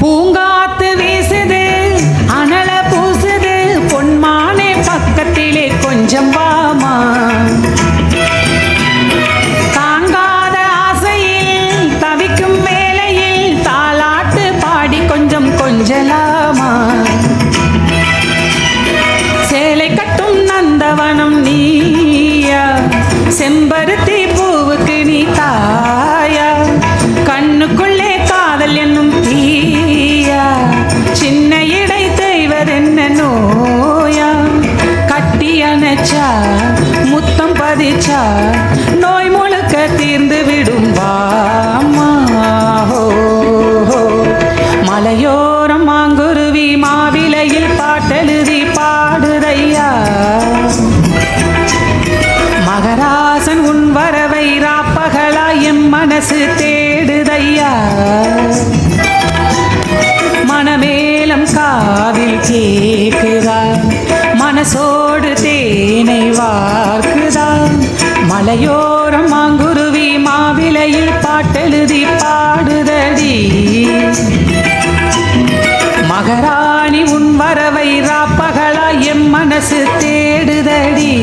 பூங்காத்து வீசுது அனல பூசுது பொன்மானே பக்கத்திலே கொஞ்சம் வாமா தாங்காத ஆசையில் தவிக்கும் வேளையில் தாலாட்டு பாடி கொஞ்சம் கொஞ்சலாமா சேலை கட்டும் நந்தவனம் நீயா செம்பருத்தி பூவுக்கு நீ தாயா கண்ணுக்குள்ளே காதல் என்னும் தீயா சின்ன இடை தெய்வதென்ன நோயா கட்டி அணைச்சா முத்தம் பதிச்சா நோய் முழுக்க தீர்ந்து விடும் வாமா மலையோரம் மாங்குருவி மாவிலையில் பாட்டெழுதி பாடுதையா மகராசன் உன் வரவை ராப்பகலா எம் மனசு தேடுதையா மனமேலம் காதில் கேக்குதா மனசோடு தேனை வார்க்குதா மலையோரம் மாங்குருவி மாவிலையில் பாட்டெழுதி பாடுதடி மகராணி உன் வரவை ராப்பகலா எம் மனசு தேடுதடி